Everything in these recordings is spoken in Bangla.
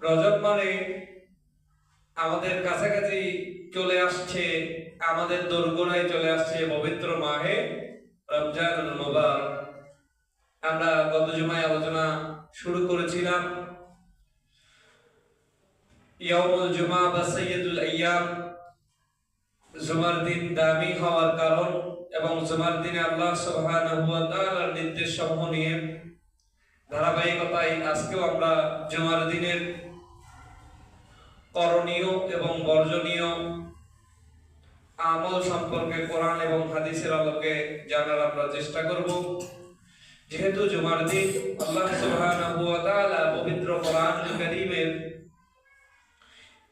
রজব মানে আমাদের কাছাকাছি চলে আসছে, আমাদের দোরগোড়ায় চলে আসছে পবিত্র মাহে রমজানুল মুবারক। আমরা গত জুমায় আলোচনা শুরু করেছিলাম ইয়াউমুল জুমা বা সাইয়্যিদুল আইয়াম, জুমার দিন দামি হওয়ার কারণ এবং জুমার দিনে আল্লাহ সুবহানাহু ওয়া তাআলার নির্দেশ সমূহ নিয়ে ধারাবাহিকতায় আজকেও আমরা জুমার দিনের করণীয় এবং বর্জনীয় আমল সম্পর্কে কোরআন এবং হাদিসের আলোকে জানার আমরা চেষ্টা করব। যেহেতু জুমার দিন আল্লাহ সুবহানাহু ওয়া তাআলা পবিত্র কোরআনুল কারীমের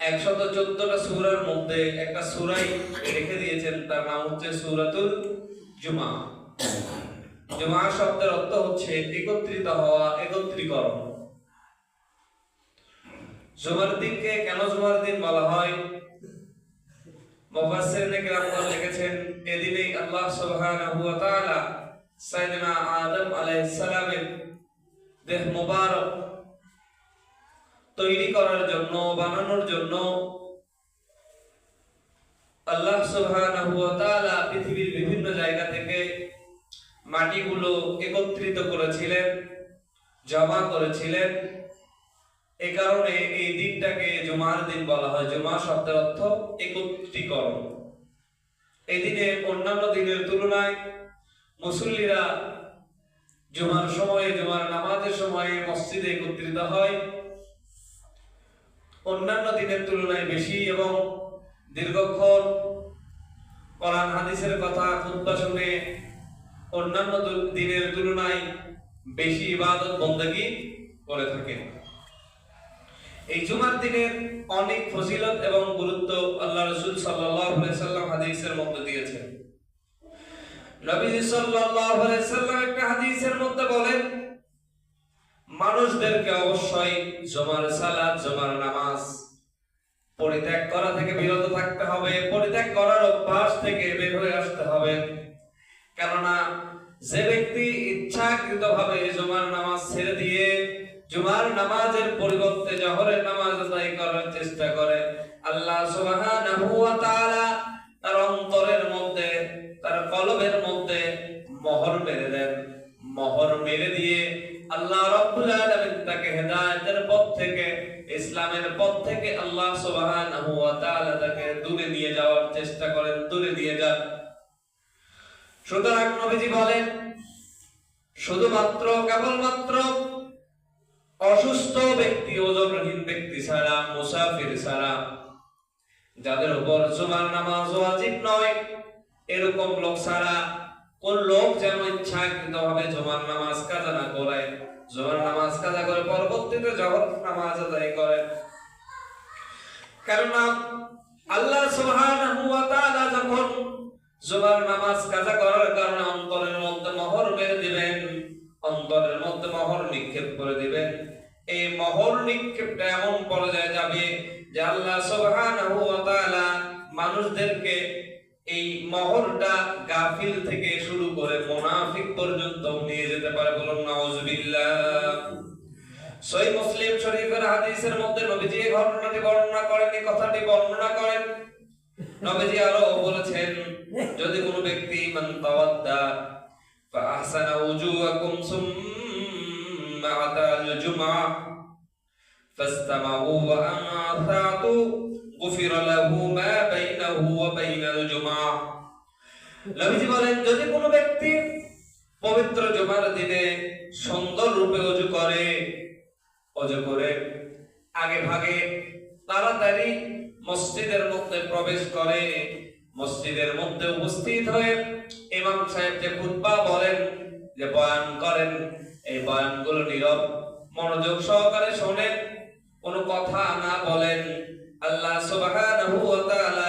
114টা সূরার মধ্যে একটা সূরাই রেখে দিয়েছেন, তার নাম হচ্ছে সূরাতুল জুমা। জুমা শব্দের অর্থ হচ্ছে একত্রিত হওয়া, একত্রীকরণ। জুমার দিনকে কেন জুমার দিন বলা হয়? মুফাসসিরিনে কেরামগণ লিখেছেন, এদিনেই আল্লাহ সুবহানাহু ওয়া তাআলা সাইয়েদনা আদম আলাইহিস সালামের দেহ মুবারক তৈরি করার জন্য, বানানোর জন্য আল্লাহ সুবহানাহু ওয়া তাআলা পৃথিবীর বিভিন্ন জায়গা থেকে মাটিগুলো একত্রিত করেছিলেন, জমা করেছিলেন। এই কারণে এই দিনটাকে জুমার দিন বলা হয়। জুমা শব্দের অর্থ একত্রীকরণ। এই দিনে অন্যান্য দিনের তুলনায় মুসল্লিরা জুমার সময়ে, জুমার নামাজের সময়ে মসজিদে একত্রিত হয় অন্যান্য দিনের তুলনায় বেশি, এবং দীর্ঘক্ষণ কোরআন হাদিসের কথা খুতবা শুনে অন্যান্য দিনের তুলনায় বেশি ইবাদত বন্দেগী করে থাকে। এই জুমার দিনের অনেক ফজিলত এবং গুরুত্ব আল্লাহ রাসূল সাল্লাল্লাহু আলাইহি সাল্লাম হাদিসের মধ্যে দিয়েছেন। নবীজি সাল্লাল্লাহু আলাইহি সাল্লাম একটা হাদিসের মধ্যে বলেন, মানুষদেরকে অবশ্যই জুমার সালাত, জুমার নামাজ পরিত্যাগ করা থেকে বিরত থাকতে হবে, পরিত্যাগ করার অভ্যাস থেকে বের হয়ে আসতে হবে। কেননা যে ব্যক্তি ইচ্ছাকৃতভাবে জুমার নামাজ ছেড়ে দিয়ে জুমার নামাজের পরিবর্তে জোহরের নামাজ আদায় করার চেষ্টা করে, আল্লাহ সুবহানাহু ওয়া তাআলা তার অন্তরের মধ্যে, তার কলবের মধ্যে মোহর মেরে দেন। মোহর মেরে দিয়ে আল্লাহ রাব্বুল আলামিন তাকে হেদায়েতের পথ থেকে, ইসলামের পথ থেকে আল্লাহ সুবহানাহু ওয়া তাআলা তাকে দূরে নিয়ে যাওয়ার চেষ্টা করেন, দূরে নিয়ে যান। সুতরাং নবীজি বলেন, শুধুমাত্র কেবলমাত্র অসুস্থ ব্যক্তি, ওজনহীন ব্যক্তি ছাড়া, মুসাফির ছাড়া, যাদের উপর জুমার নামাজ ওয়াজিব নয়, এরকম লোক ছাড়া কোন লোক যেন ইচ্ছাকৃতভাবে জুমার নামাজ কাজা না করে, জুমার নামাজ কাজা করে পরবর্তীতে জোহর নামাজ আদায় করে। কেননা আল্লাহ সুবহানাহু ওয়া তাআলা যখন জুমার নামাজ কাজা করার কারণে অন্তরের মধ্যে মোহর মেরে দিবেন, অন্তরের মধ্যে মোহর নিক্ষেপ করে দিবেন, এই মোহর নিক্ষেপটা এমন পর্যায়ে যাবে যে আল্লাহ সুবহানাহু ওয়া তাআলা মানুষদেরকে এই মোহরটা গাফিল থেকে শুরু করে মুনাফিক পর্যন্ত নিয়ে যেতে পারে। বলুন নাউজুবিল্লাহ। সহিহ মুসলিম শরীফের হাদিসের মধ্যে নবীজি এই ঘটনাটি বর্ণনা করেন, এই কথাটি বর্ণনা করেন। নবীজি আরো বলেছেন, যদি কোনো ব্যক্তি মান তাওয়াদ্দা ফা আহসানা উজুআকুম সুম্মা আতাল জুমআ ফাসতামাউ ওয়া আনসাতু গুফিরা লাহু মা বাইনাহু ওয়া বাইনাল জুমআ। নবীজি বলেন, যদি কোনো ব্যক্তি পবিত্র জুমার দিনে সুন্দর রূপে ওযু করে আগে ভাগে তাড়াতাড়ি মসজিদের মধ্যে প্রবেশ করে, মসজিদের মধ্যে উপস্থিত হয়ে ইমাম সাহেব যে খুতবা বলেন, যে বয়ান করেন, এই বয়ানগুলো নীরব মনোযোগ সহকারে শোনেন, কোনো কথা না বলেন, আল্লাহ সুবহানাহু ওয়া তাআলা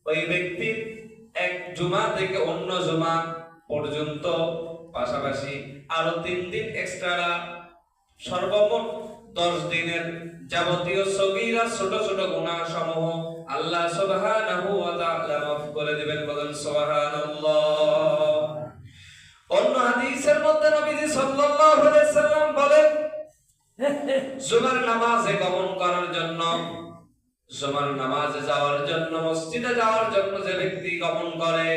ওই ব্যক্তির এক জুমা থেকে অন্য জুমা পর্যন্ত, পাশাপাশি আরো 3 দিন এক্সট্রা, সর্বমোট 10 দিনের যাবতীয় সগীরা ছোট ছোট গুনাহ সমূহ আল্লাহ সুবহানাহু ওয়া তাআলা মাফ করে দিবেন। বলেন সুবহানাল্লাহ। অন্য হাদিসের মধ্যে নবীজি সাল্লাল্লাহু আলাইহি সাল্লাম বলেন, জুমার নামাজে গমন করার জুমার নামাজে যাওয়ার জন্য, মসজিদে যাওয়ার জন্য যে ব্যক্তি গমন করে,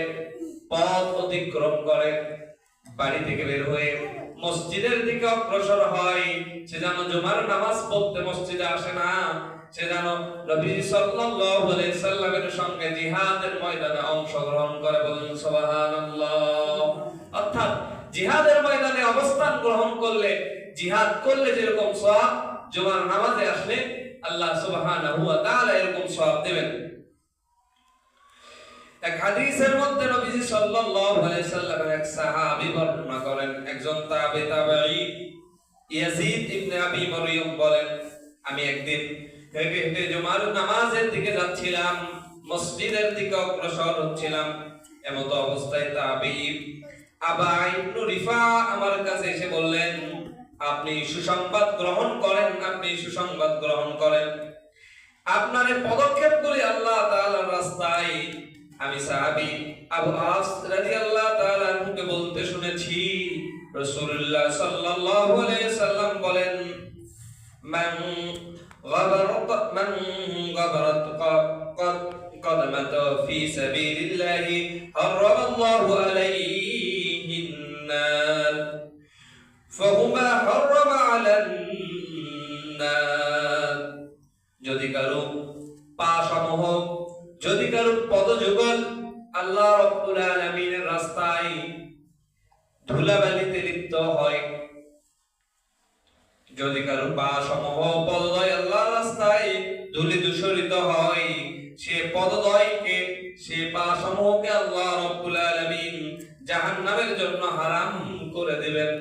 পথ অতিক্রম করে, বাড়ি থেকে বের হয়ে মসজিদের দিকে অগ্রসর হয়, সে যেন জুমার নামাজ পড়তে মসজিদে আসে না, সে যেন নবী সাল্লাল্লাহু আলাইহি সাল্লামের সঙ্গে জিহাদের ময়দানে অংশগ্রহণ করে। বলুন সুবহানাল্লাহ। অর্থাৎ জিহাদের ময়দানে অবস্থান গ্রহণ করলে, জিহাদ করলে যেরকম সওয়াব, জুমার নামাজে আসলে আল্লাহ সুবহানাহু ওয়া তাআলা এরকম সওয়াব দেবেন। এক হাদিসের মধ্যে নবীজি সাল্লাল্লাহু আলাইহি সাল্লামের এক সাহাবী বর্ণনা করেন, একজন তাবেঈ ইয়াজিদ ইবনে আবি মারইয়াম বলেন, আমি একদিন হেঁটে হেঁটে জুমার নামাজের দিকে যাচ্ছিলাম, মসজিদের দিকে অগ্রসর হচ্ছিলাম। এমত অবস্থায় তাবেঈ আবা ইবনে রিফা আমার কাছে এসে বললেন, আপনি সুসংবাদ গ্রহণ করেন, আপনি সুসংবাদ গ্রহণ করেন, আপনার এই পদক্ষেপগুলি আল্লাহ তাআলার রাস্তায়। আমি সাহাবী আবু আস রাদিয়াল্লাহু তাআলা আনহুকে বলতে শুনেছি, রাসূলুল্লাহ সাল্লাল্লাহু আলাইহি সাল্লাম বলেন, মান গাবারাত কদমাতু ফি সাবিলিল্লাহি হারামাল্লাহু আলাইহিন নার ফাহুমা হারামা আলান নার। যদি কারো পা সমূহ, যদি কারো পদযুগল আল্লাহ রাব্বুল আলামিনের রাস্তায় ধুলাবালিতে লিপ্ত হয়, যদি কারো পা সমূহ পদদয় আল্লাহর রাস্তায় ধুলি দূষিত হয়, সে পদদয়কে, সে পা সমূহকে আল্লাহ রাব্বুল আলামিন জাহান্নামের জন্য হারাম করে দিবেন।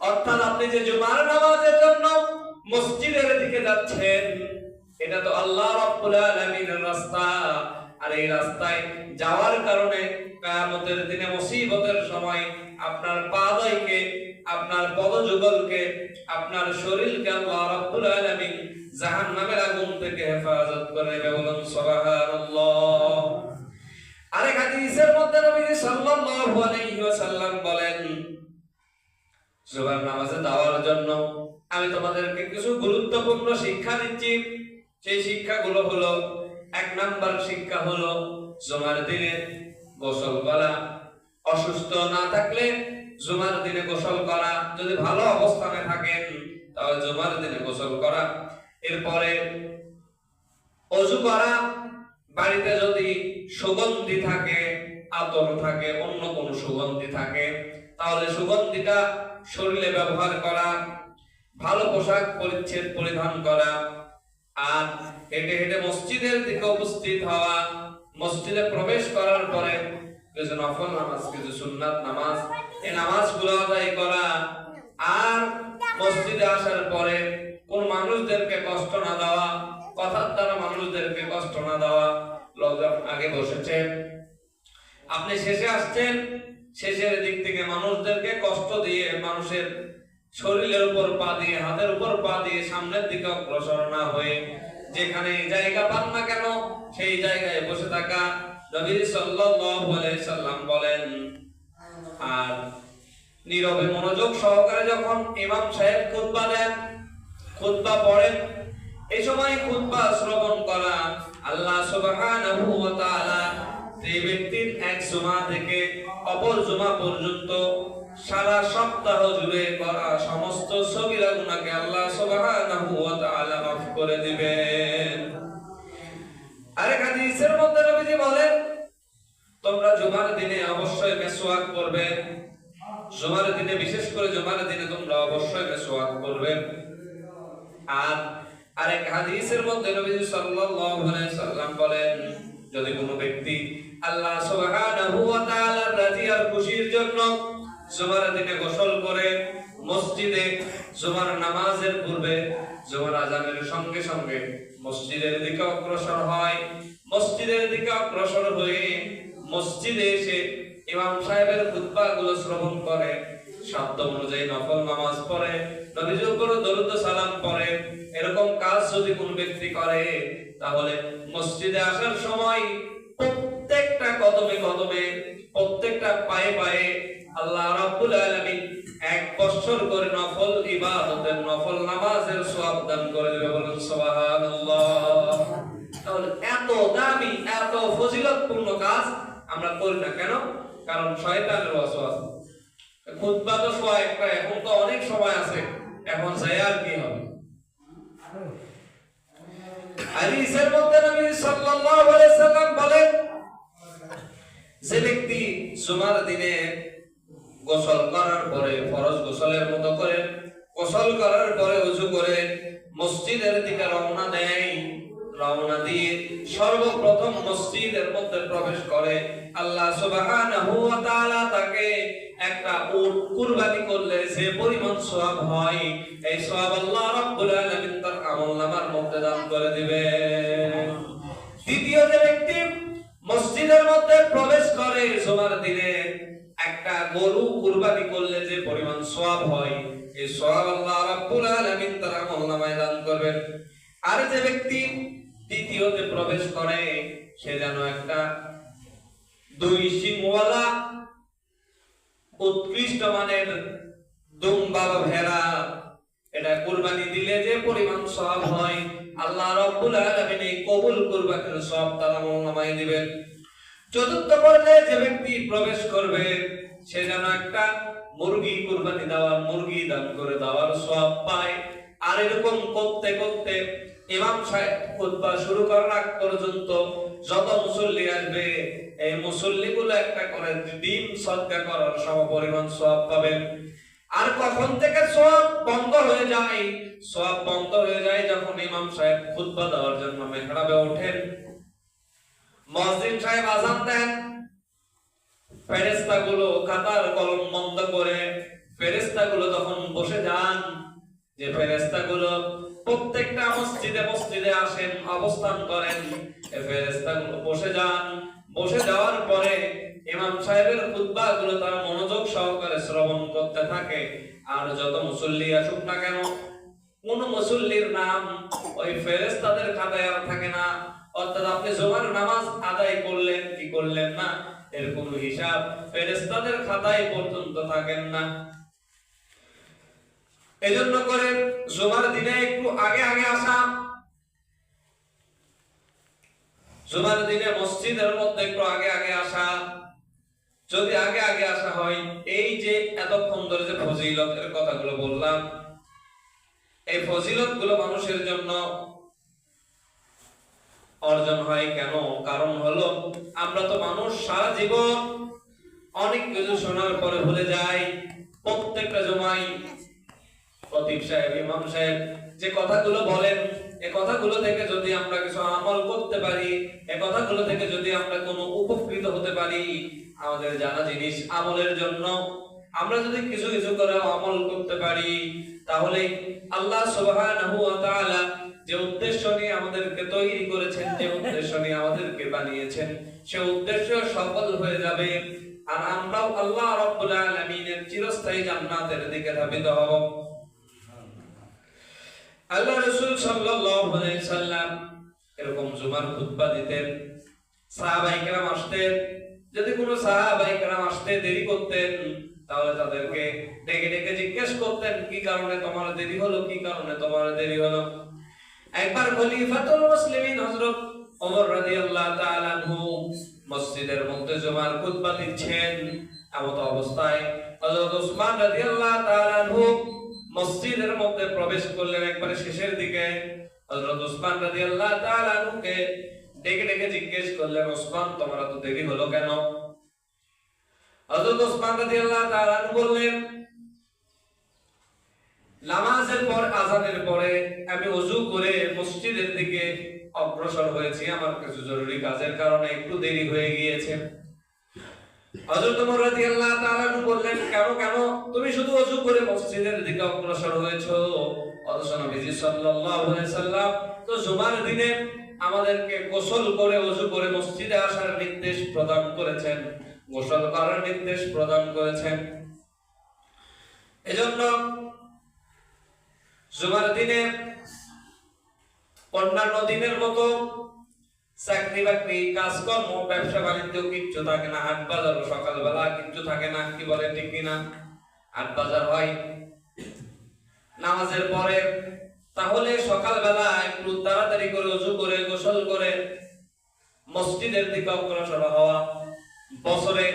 অর্থাৎ আপনি যে জুমার নামাজের জন্য মসজিদের দিকে যাচ্ছেন, এটা তো আল্লাহ রাব্বুল আলামিনের রাস্তা, আর এই রাস্তায় যাওয়ার কারণে কিয়ামতের দিনে মুসিবতের সময় আপনার পাদয়কে, আপনার পদযুগলকে, আপনার শরীরকে আল্লাহ রাব্বুল আলামিন জাহান্নামের আগুন থেকে হেফাজত করে। বলুন সুবহানাল্লাহ। আরেক হাদিসের মধ্যে নবী সাল্লাল্লাহু আলাইহি ওয়াসাল্লাম বলেন, জুমার নামাজে যাওয়ার জন্য আমি তোমাদেরকে কিছু গুরুত্বপূর্ণ শিক্ষা দিচ্ছি। সেই শিক্ষাগুলো হলো, এক নাম্বার শিক্ষা হলো জুমার দিনে গোসল করা। অসুস্থ না থাকলে জুমার দিনে গোসল করা, যদি ভালো অবস্থানে থাকেন তাহলে জুমার দিনে গোসল করা। এরপরে ওযু করা। বাড়িতে যদি সুগন্ধি থাকে, আতর থাকে, অন্য কোনো সুগন্ধি থাকে, তাহলে সুগন্ধিটা শরীরে ব্যবহার করা। ভালো পোশাক পরিচ্ছদ পরিধান করা। আর হেঁটে হেঁটে মসজিদের দিকে উপস্থিত হওয়া। মসজিদে প্রবেশ করার পরে কিছু নফল নামাজ, কিছু সুন্নাত নামাজ, এই নামাজগুলো আদায় করা। আর মসজিদে আসার পরে কোন মানুষদেরকে কষ্ট না দেওয়া, কথার দ্বারা মানুষদেরকে কষ্ট না দেওয়া। লোকজন আগে বসেছে, আপনি শেষে আসছেন, শেষের দিক থেকে মানুষদেরকে কষ্ট দিয়ে, মানুষের শরীরের উপর পা দিয়ে, হাতের উপর পা দিয়ে সামনের দিকে অগ্রসর না হয়ে যেখানে জায়গা পান না কেন সেই জায়গায় বসে থাকা। নবী সাল্লাল্লাহু আলাইহি সাল্লাম বলেন, আর নীরবে মনোযোগ সহকারে যখন ইমাম সাহেব খুতবা দেন, খুতবা পড়েন, এই সময় খুতবা শ্রবণ করা। আল্লাহ সুবহানাহু ওয়া তাআলা যে ব্যক্তির এক জুমা থেকে অপর জুমা পর্যন্ত সারা সপ্তাহ জুড়ে করা সমস্ত সগীরা গুনাহকে আল্লাহ সুবহানাহু ওয়া তাআলা মাফ করে দিবেন। আরেক হাদিসের মধ্যে নবীজি বলেন, তোমরা জুমার দিনে অবশ্যই মিসওয়াক করবে। জুমার দিনে, বিশেষ করে জুমার দিনে তোমরা অবশ্যই মিসওয়াক করবে। আর আরেক হাদিসের মধ্যে নবীজি সাল্লাল্লাহু আলাইহি সাল্লাম বলেন, যদি কোনো ব্যক্তি আল্লাহ সুবহানাহু ওয়া তাআলার রাজি আর খুশির জন্য জুমার দিনে গোসল করে মসজিদে জুমার নামাজের পূর্বে জুমার আযানের সঙ্গে সঙ্গে মসজিদের দিকে অগ্রসর হয়, মসজিদের দিকে অগ্রসর হয়ে মসজিদে এসে ইমাম সাহেবের খুতবাগুলো শ্রবণ করে, শব্দ অনুযায়ী নফল নামাজ পড়ে, নবীজির উপর দরুদ ও সালাম পড়ে, এরকম কাজ যদি কোন ব্যক্তি করে, তাহলে মসজিদে আসার সময় প্রত্যেকটা কদমে কদমে, প্রত্যেকটা পায়ে পায়ে আল্লাহ রাব্বুল আলামিন 1 বছর করে নফল ইবাদতের, নফল নামাজের সওয়াব দান করে দেবে। বলুন সুবহানাল্লাহ। তাহলে দামি এত ফজিলতপূর্ণ কাজ আমরা করি না কেন? কারণ শয়তানের ওয়াসওয়াসা। খুতবা তো সময় একটা, এখন তো অনেক সময় আছে, এখন যাই আর কি হবে। হাদিসের মধ্যে নবী সাল্লাল্লাহু আলাইহি সাল্লাম বলেন, যে ব্যক্তি জুমার দিনে গোসল করার পরে ফরজ গোসলের মতো করে গোসল করার পরে ওযু করে মসজিদের দিকে রওনা দেয়, রওনা দিয়ে সর্বপ্রথম মসজিদের মধ্যে প্রবেশ করে, আল্লাহ সুবহানাহু ওয়া তাআলা তাকে একটা উট কুরবানি করলে যে পরিমাণ সওয়াব হয়, এই সওয়াব আল্লাহ রাব্বুল আলামিন তার আমলনামার মধ্যে দান করে দিবেন। দ্বিতীয় যে ব্যক্তি মসজিদের মধ্যে প্রবেশ করে জুমার দিনে, একটা গরু কুরবানি করলে যে পরিমাণ সওয়াব হয়, এই সওয়াব আল্লাহ রাব্বুল আলামিন তার আমলনামায় দান করবেন। আর যে ব্যক্তি দ্বিতীয়তে প্রবেশ করে, সে যেন একটা 2 শিংওয়ালা উৎকৃষ্ট মানের দুম্বা বা ভেড়া, এটা কুরবানি দিলে যে পরিমাণ সওয়াব হয়, আল্লাহ রাব্বুল আলামিন এই কবুল কুরবানির সওয়াব তার আমলনামায় দিবেন। চতুর্থ পর্যায়ে যে ব্যক্তি প্রবেশ করবে, সে যেন একটা মুরগি কুরবানি দেওয়ার, মুরগি দান করে দেওয়ার সওয়াব পায়। আর এরকম করতে করতে ইমাম সাহেব খুতবা শুরু করার আগ পর্যন্ত যত মুসল্লি আসবে, এই মুসল্লিগুলো একটা করে ডিম সদকা করার সমপরিমাণ সওয়াব পাবেন। আর কখন থেকে সওয়াব বন্ধ হয়ে যায়? সওয়াব বন্ধ হয়ে যায় যখন ইমাম সাহেব খুতবা দেওয়ার জন্য মিহরাবে ওঠেন, মুয়াজ্জিন সাহেব আযান দেন, ফেরেশতাগুলো খাতার কলম বন্ধ করে ফেরেশতাগুলো তখন বসে যান। যে ফেরেশতাগুলো প্রত্যেকটা মসজিদে মসজিদে আসেন, অবস্থান করেন, এই ফেরেশতাগুলো বসে যান। বসে যাওয়ার পরে ইমাম সাহেবের খুতবাগুলো তারা মনোযোগ সহকারে শ্রবণ করতে থাকে। আর যত মুসল্লি আসুক না কেন, কোন মুসল্লির নাম ওই ফেরেশতাদের খাতায় আর থাকে না। অর্থাৎ আপনি জুমার নামাজ আদায় করলেন কি করলেন না, এর কোনো হিসাব ফেরেশতাদের খাতায় পর্যন্ত থাকেন না। এজন্য করে জুমার দিনে একটু আগে আগে আসা, জুমার দিনে মসজিদের মধ্যে একটু আগে আগে আসা। যদি আগে আগে আসা হয়, এই যে এতক্ষণ ধরে যে ফজিলতের কথাগুলো বললাম, এই ফজিলতগুলো মানুষের জন্য অর্জন হয় কেন? কারণ হলো আমরা তো মানুষ, সারা জীবন অনেক কিছু শোনার পরে ভুলে যাই। প্রত্যেকটা জুমায় খতিব সাহেব, ইমাম সাহেব যে কথাগুলো বলেন, এই কথাগুলো থেকে যদি আমরা কিছু আমল করতে পারি, এই কথাগুলো থেকে যদি আমরা কোনো উপকৃত হতে পারি, আমাদের জানা জিনিস আমলের জন্য আমরা যদি কিছু কিছু করে আমল করতে পারি, তাহলে আল্লাহ সুবহানাহু ওয়া তাআলা যে উদ্দেশ্য নিয়ে আমাদেরকে তৈরি করেছেন, যে উদ্দেশ্য নিয়ে আমাদেরকে বানিয়েছেন, সে উদ্দেশ্য সফল হয়ে যাবে। আর আমরাও আল্লাহ রাব্বুল আলামিনের চিরস্থায়ী জান্নাতের দিকে ধাবিত হব। আল্লাহ রাসূল সাল্লাল্লাহু আলাইহি সাল্লাম এরকম জুমার খুতবা দিতেন, সাহাবায়ে কেরাম আসতেন। যদি কোনো সাহাবায়ে কেরাম আসতে দেরি করতেন, তাহলে তাদেরকে ডেকে ডেকে জিজ্ঞেস করতেন, কি কারণে তোমার দেরি হলো, কি কারণে তোমার দেরি হলো। একবার খলিফাতুল মুসলিমিন হযরত ওমর রাদিয়াল্লাহু তাআলা আনহু মসজিদের মধ্যে জুমার খুতবা দিচ্ছেন। এমত অবস্থায় হযরত উসমান রাদিয়াল্লাহু তাআলা আনহু মসজিদের মধ্যে প্রবেশ করলেন একবারে শেষের দিকে। হযরত উসমান রাদিয়াল্লাহু তাআলা আনহুকে ডেকে ডেকে জিজ্ঞেস করলেন, উসমান তোমার এত দেরি হলো কেন? হযরত উসমান রাদিয়াল্লাহু তাআলা আনহু বললেন, নামাজের পর, আযানের পরে আমি ওযু করে মসজিদের দিকে অগ্রসর হয়েছি, আমার কিছু জরুরি কাজের কারণে একটু দেরি হয়ে গিয়েছে। হযরত ওমর রাদিয়াল্লাহু তাআলা বললেন, কেন কেন তুমি শুধু ওযু করে মসজিদের দিকে অগ্রসর হয়েছো? অথচ নবীজি সাল্লাল্লাহু আলাইহি সাল্লাম তো জুমার দিনে আমাদেরকে গোসল করে ওযু করে মসজিদে আসার নির্দেশ প্রদান করেছেন, গোসল করার নির্দেশ প্রদান করেছেন। এজন্য জুমার দিনে অন্যান্য দিনের মতো চাকরি বাকরি, কাজকর্ম, ব্যবসা বাণিজ্য কিচ্ছু থাকে না, হাট বাজার সকালবেলা কিচ্ছু থাকে না, কি বলে ঠিক কিনা? হাট বাজার হয় নামাজের পরে। তাহলে সকালবেলা একটু তাড়াতাড়ি করে ওযু করে গোসল করে মসজিদের দিকে অগ্রসর হওয়া। বছরে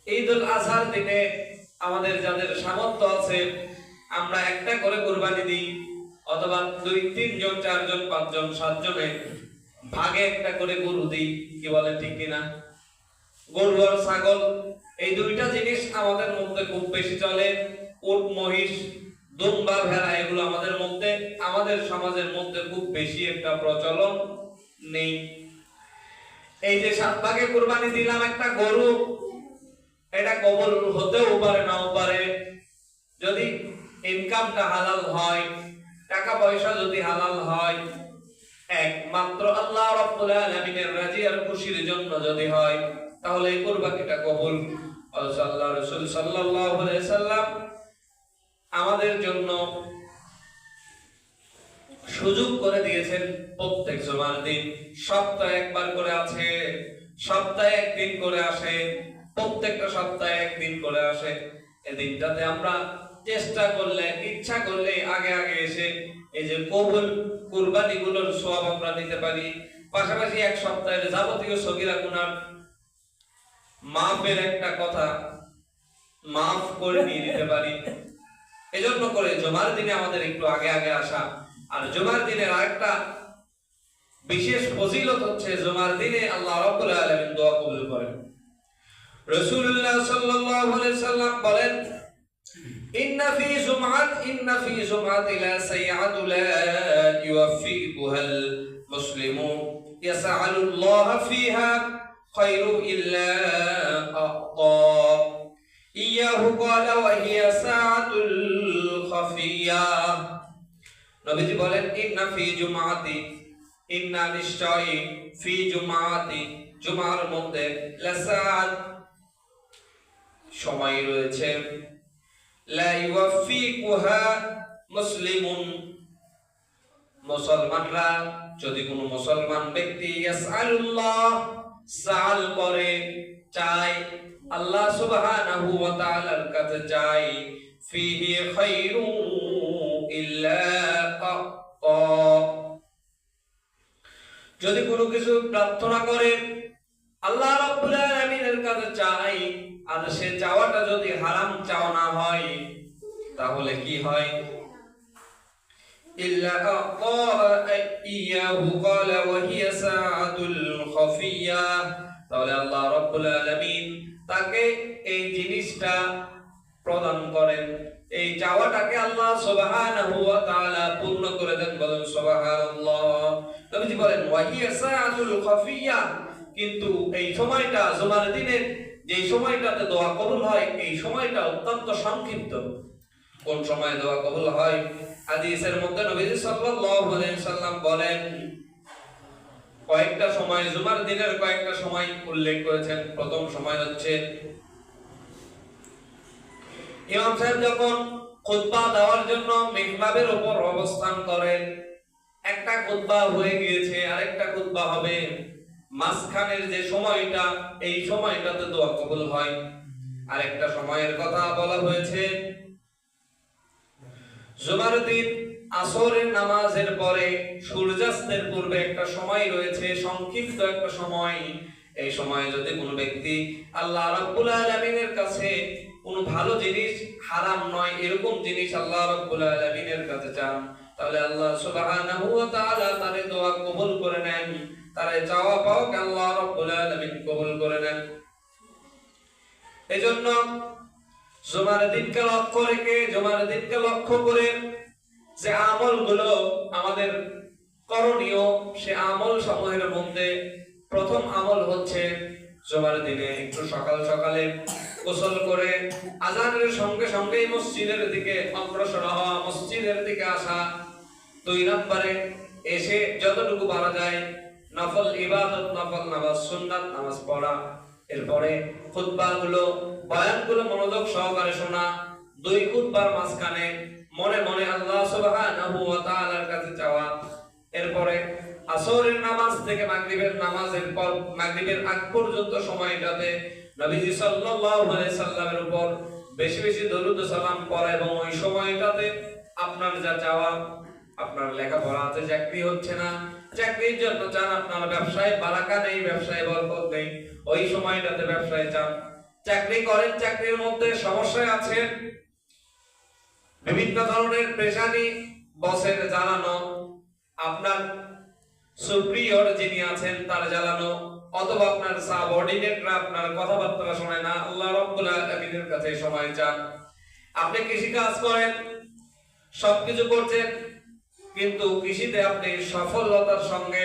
ঈদুল আজহার দিনে আমাদের যাদের সামর্থ্য আছে আমরা একটা করে কুরবানি দিই, অথবা 2-3 জন 4 জন 5 জন 7 জনে ভাগে একটা করে গরু দিই। কি বলেন ঠিক কিনা? গরু আর ছাগল এই দুইটা জিনিস আমাদের মধ্যে খুব বেশি চলে। উট, মহিষ, দুম্বা, ভেড়া এগুলো আমাদের মধ্যে, আমাদের সমাজের মধ্যে খুব বেশি একটা প্রচলন নেই। এই যে 7 ভাগে কুরবানি দিলাম একটা গরু, এটা কবুল হতেও পারে নাও পারে। যদি ইনকামটা হালাল হয়, টাকা পয়সা যদি হালাল হয়, একমাত্র আল্লাহ রাব্বুল আলামিনের রাজি আর খুশির জন্য যদি হয়, তাহলে এই কুরবানিটা কবুল। আল্লাহর রাসূল সাল্লাল্লাহু আলাইহি সাল্লাম আমাদের জন্য সুযোগ করে দিয়েছেন প্রত্যেক জুমার দিন সপ্তাহে একবার করে আছে, সপ্তাহে একদিন করে আসে, প্রত্যেকটা সপ্তাহে একদিন করে আসে। এই দিনটাতে আমরা চেষ্টা করলে, ইচ্ছা করলে আগে আগে এসে এই যে কবুল কুরবানিগুলোর সওয়াব আমরা নিতে পারি। পাশাপাশি এক সপ্তাহের যাবতীয় সগীরা গুনাহ মাফের একটা কথা মাফ করে দিয়ে দিতে পারি। এজন্য করে জুমার দিনে আমাদের একটু আগে আগে আসা। আর জুমার দিনের আরেকটা বিশেষ ফজিলত হচ্ছে জুমার দিনে আল্লাহ রাব্বুল আলামিন দোয়া কবুল করেন। রাসূলুল্লাহ সাল্লাল্লাহু আলাইহি সাল্লাম বলেন, ইন্না ফি জুমআতি লা সাইআতু লা ইউফিকুহাল মুসলিমু ইয়াসআলুল্লাহ ফিহা খায়রু ইল্লা আ'তা ইয়াহু ক্বালা ওয়া হিয়া সাআতুল খাফিয়া। নবীজি বলেন, ইন্না ফি জুমআতি, ইন্না নিশ্চয়ই, ফি জুমআতি জুমার মধ্যে, লাসাআত সময় রয়েছে, লা ইউফিকুহা মুসলিমুন মুসলমানরা যদি কোনো মুসলমান ব্যক্তি ইয়াসআলুল্লাহ সাল করে, চায়, আল্লাহ সুবহানাহু ওয়া তাআলার কাছে চায়, ফিহি খায়রু ইল্লা আ'তা, যদি কোনো কিছু প্রার্থনা করে আল্লাহ রাব্বুল আলামিনের কাছে চাই, আর সে চাওয়াটা যদি হারাম চাওয়া না হয়, তাহলে কি হয়? ইল্লা আ'তা ইয়াহু ক্বালা ওয়া হিয়া সাআতুল খাফিয়া, তাহলে আল্লাহ রাব্বুল আলামিন তাকে এই জিনিসটা প্রদান করেন, এই চাওয়াটাকে আল্লাহ সুবহানাহু ওয়া তাআলা পূর্ণ করে দেন। বলেন সুবহানাল্লাহ। নবীজি বলেন, ওয়া হিয়া সাআতুল খাফিয়া, কিন্তু এই সময়টা জুমার দিনের যে সময়টাতে দোয়া কবুল হয়, এই সময়টা অত্যন্ত সংক্ষিপ্ত। কোন সময় দোয়া কবুল হয়? হাদিসের মধ্যে নবীজি সাল্লাল্লাহু আলাইহি সাল্লাম বলেন, কয়েকটা সময়, জুমার দিনের কয়েকটা সময় উল্লেখ করেছেন। প্রথম সময় হচ্ছে ইমাম সাহেব যখন খুতবা দেওয়ার জন্য মিহরাবের উপর অবস্থান করেন, একটা খুতবা হয়ে গিয়েছে, আরেকটা খুতবা হবে, মাঝখানের যে সময়টা, এই সময়টাতে দোয়া কবুল হয়। আরেকটা সময়ের কথা বলা হয়েছে, জুমার দিন আসরের নামাজের পরে সূর্যাস্তের পূর্বে একটা সময় রয়েছে, সংক্ষিপ্ত একটা সময়। এই সময়ে যদি কোনো ব্যক্তি আল্লাহ রাব্বুল আলামিনের কাছে কোনো ভালো জিনিস, হারাম নয় এরকম জিনিস আল্লাহ রাব্বুল আলামিনের কাছে চান, তাহলে আল্লাহ সুবহানাহু ওয়া তাআলা তার দোয়া কবুল করে নেন, তার চাওয়া পাওয়াকে আল্লাহ রাব্বুল আলামিন কবুল করে নেন। এজন্য জুমার দিনকে লক্ষ্য রেখে, জুমার দিনকে লক্ষ্য করে যে আমলগুলো আমাদের করণীয়, সে আমল সমূহের মধ্যে প্রথম আমল হচ্ছে জুমার দিনে একটু সকাল সকালে গোসল করে আযানের সঙ্গে সঙ্গে মসজিদের দিকে অগ্রসর হওয়া, মসজিদের দিকে আসা। 2 নম্বরে এসে যতটুকু পারা যায় নফল ইবাদত, নফল নামাজ, সুন্নাত নামাজ পড়া। এরপরে খুতবাগুলো, বয়ানগুলো মনোযোগ সহকারে শোনা। 2 খুতবার মাঝখানে মনে মনে আল্লাহ সুবহানাহু ওয়া তাআলার কাছে চাওয়া। এরপরে আসরের নামাজ থেকে মাগরিবের নামাজের পর, মাগরিবের আগ পর্যন্ত সময়টাতে নবীজি সাল্লাল্লাহু আলাইহি সাল্লামের উপর বেশি বেশি দরুদ ও সালাম পড়া, এবং ওই সময়টাতে আপনার যা চাওয়া, আপনার লেখাপড়া আছে, চাকরি হচ্ছে না, চাকরির জন্য চান, আপনার ব্যবসায় বারাকা নেই, ব্যবসায় বরকত নেই, ওই সময়টাতে ব্যবসায় চান। চাকরি করেন, চাকরির মধ্যে সমস্যায় আছেন, বিভিন্ন ধরনের পেশানি বসের জ্বালানো, আপনার সুপ্রিয়র যিনি আছেন তার জ্বালানো, অথবা আপনার সাবঅর্ডিনেটরা আপনার কথাবার্তা শোনে না, আল্লাহ রাব্বুল আলামিনের কাছে সময় চান। আপনি কৃষি কাজ করেন, সবকিছু করছেন, কিন্তু কৃষিতে আপনি সফলতার সঙ্গে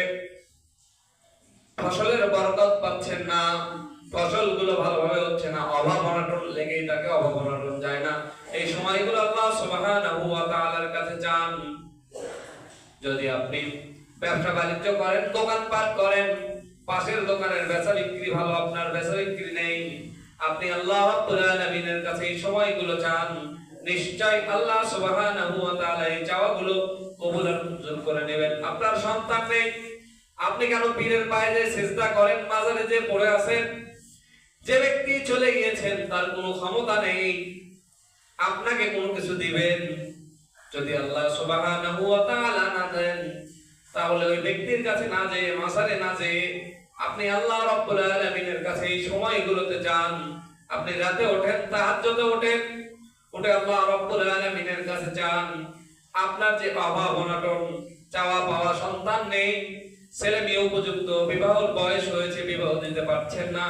ফসলের বরকত পাচ্ছেন না, ফসলগুলো ভালোভাবে হচ্ছে না, অভাব অনটন লেগেই থাকে, অভাব অনটন যায় না। এই সময়গুলো আল্লাহ সুবহানাহু ওয়া তাআলার কাছে চান। যদি আপনি ব্যবসা বাণিজ্য করেন, দোকানপাট করেন, পাশের দোকানের বেচা বিক্রি ভালো, আপনার বেচা বিক্রি নেই, আপনি আল্লাহ রাব্বুল আলামিনের কাছে এই সময়গুলো চান, নিশ্চয় আল্লাহ সুবহানাহু ওয়া তাআলা এই চাওয়াগুলো কবুল আর মঞ্জুর করে নেবেন। আপনার সন্তান নেই, আপনি কেন পীরের পায়ে যে সিজদা করেন, মাজারে যে পড়ে আছেন? যে ব্যক্তি চলে গিয়েছেন তার কোনো ক্ষমতা নেই আপনাকে কোনো কিছু দিবেন। যদি আল্লাহ সুবহানাহু ওয়া তাআলা না দেন, তাহলে ওই ব্যক্তির কাছে না যেয়ে, মাজারে না যেয়ে আপনি আল্লাহ রাব্বুল আলামিনের কাছে এই সময়গুলোতে যান। আপনি রাতে ওঠেন, তাহাজ্জুদে ওঠেন, উঠে আল্লাহ রাব্বুল আলামিনের কাছে যান। আপনার যে অভাব অনটন, চাওয়া পাওয়া, সন্তান নেই, ছেলে মেয়ে উপযুক্ত, বিবাহের বয়স হয়েছে, বিবাহ দিতে পারছেন না,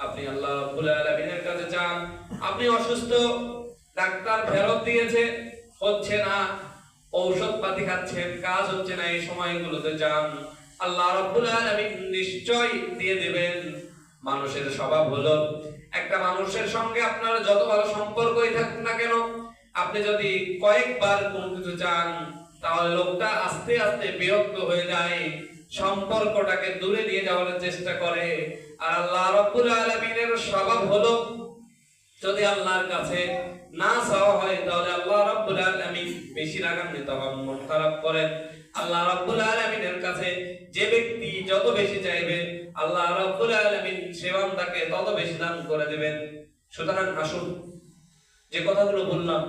আপনি আল্লাহ রাব্বুল আলামিনের কাছে যান। আপনি অসুস্থ, ডাক্তার ফেরত দিয়েছে, হচ্ছে না, ঔষধ পাতি খাচ্ছেন, কাজ হচ্ছে না, এই সময়গুলোতে যান, আল্লাহ রাব্বুল আলামিন নিশ্চয় দিয়ে দিবেন। মানুষের স্বভাব হলো, একটা মানুষের সঙ্গে আপনার যত ভালো সম্পর্কই থাকুক না কেন, আপনি যদি কয়েকবার কোনো কিছু চান, তাহলে লোকটা আস্তে আস্তে বিরক্ত হয়ে যায়, সম্পর্কটাকে দূরে নিয়ে যাওয়ার চেষ্টা করে। আর আল্লাহ রাব্বুল আলামিনের স্বভাব হলো, যদি আল্লাহর কাছে না চাওয়া হয়, তাহলে আল্লাহ রাব্বুল আলামিন বেশি রাগান্বিত হন, মন খারাপ করেন। আল্লাহ রাব্বুল আলামিনের কাছে যে ব্যক্তি যত বেশি চাইবে, আল্লাহ রাব্বুল আলামিন সে বান্দাকে তত বেশি দান করে দিবেন। সুতরাং আসুন, যে কথাগুলো বললাম,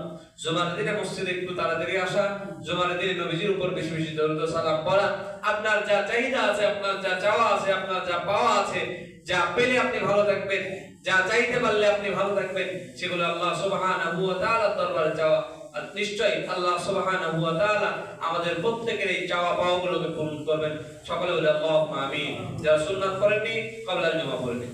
জুমার দিনে মসজিদে একটু তাড়াতাড়ি আসা, জুমার দিনে নবীজির উপর বেশি বেশি দরুদ ও সালাম পড়া, আপনার যা চাহিদা আছে, আপনার যা চাওয়া আছে, আপনার যা পাওয়া আছে, যা পেলে আপনি ভালো থাকবেন, যা চাইতে পারলে আপনি ভালো থাকবেন, সেগুলো আল্লাহ সুবহানাহু ওয়া তাআলার দরবারে চাওয়া। আর নিশ্চয়ই আল্লাহ সুবহানাহু ওয়া তাআলা আমাদের প্রত্যেকের এই চাওয়া পাওয়াগুলোকে পূরণ করবেন। সকলে বলে আল্লাহুম্মা আমিন। যারা সুন্নাত করেননি, ক্বাবলা জুমা পড়েন।